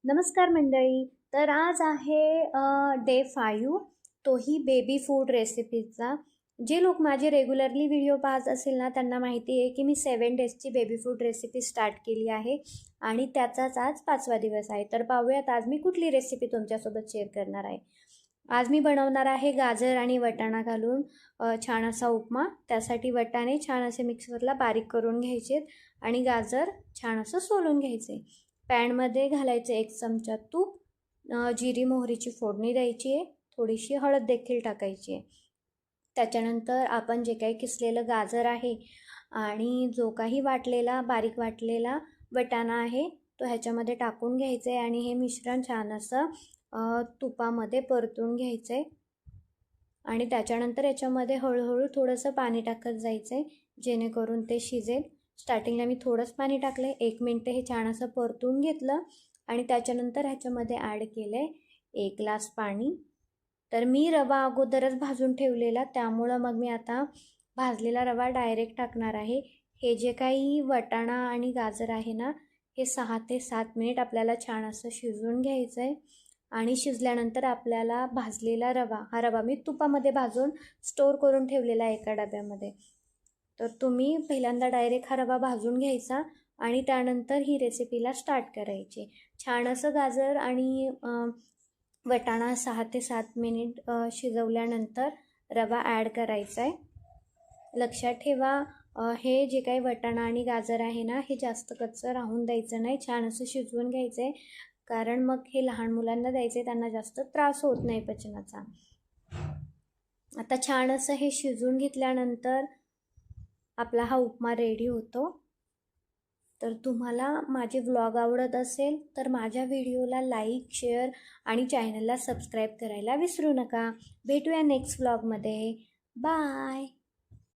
नमस्कार मंडळी. तर आज आहे डे 5, तोही बेबी फूड रेसिपीचा. जे लोक माझे रेग्युलरली व्हिडिओ पाहत असेल ना, त्यांना माहिती आहे की मी 7 डेजची बेबी फूड रेसिपी स्टार्ट केली आहे आणि त्याचाच आज 5वा दिवस आहे. तर पाहूयात आज मी कुठली रेसिपी तुमच्यासोबत शेअर करणार आहे. आज मी बनवणार आहे गाजर आणि वटाणा घालून छान असा उपमा. त्यासाठी वटाणे छान असे मिक्सरला बारीक करून घ्यायचे आणि गाजर छान असं सोलून घ्यायचे. पॅनमध्ये घालायचे 1 चमचा तूप, जिरी मोहरीची फोडणी द्यायची आहे, थोडीशी हळद देखील टाकायची आहे. त्याच्यानंतर आपण जे काही किसलेलं गाजर आहे आणि जो काही बारीक वाटलेला वटाणा आहे तो ह्याच्यामध्ये टाकून घ्यायचं आहे आणि हे मिश्रण छान असं तुपामध्ये परतून घ्यायचं आहे आणि त्याच्यानंतर याच्यामध्ये हळूहळू थोडंसं पाणी टाकत जायचं आहे जेणेकरून ते शिजेल. स्टार्टिंगला मी थोडंच पाणी टाकलं आहे. 1 मिनटं हे छान असं परतून घेतलं आणि त्याच्यानंतर ह्याच्यामध्ये ॲड केलं आहे 1 ग्लास पाणी. तर मी रवा अगोदरच भाजून ठेवलेला, त्यामुळं मग मी आता भाजलेला रवा डायरेक्ट टाकणार आहे. हे जे काही वटाणा आणि गाजर आहे ना, हे 6 ते 7 मिनिट आपल्याला छान असं शिजवून घ्यायचं आहे आणि शिजल्यानंतर आपल्याला भाजलेला हा रवा मी तुपामध्ये भाजून स्टोअर करून ठेवलेला आहे एका डब्यामध्ये. तर तुम्ही पहिल्यांदा डायरेक्ट हा रवा भाजून घ्यायचा आणि त्यानंतर ही रेसिपीला स्टार्ट करायची. छान असं गाजर आणि वटाणा 6 ते 7 मिनिट शिजवल्यानंतर रवा ॲड करायचा आहे. लक्षात ठेवा, हे जे काही वटाणा आणि गाजर आहे ना, हे जास्त कच्चं राहून द्यायचं नाही, छान असं शिजवून घ्यायचं आहे. कारण मग हे लहान मुलांना द्यायचं आहे, त्यांना जास्त त्रास होत नाही पचनाचा. आता छान असं हे शिजवून घेतल्यानंतर आपला हा उपमा रेडी होतो. तर तुम्हाला माझे व्लॉग आवडत असेल तर माझ्या व्हिडिओला लाईक, शेअर आणि चॅनलला सबस्क्राईब करायला विसरू नका. भेटूया नेक्स्ट व्लॉगमध्ये. बाय.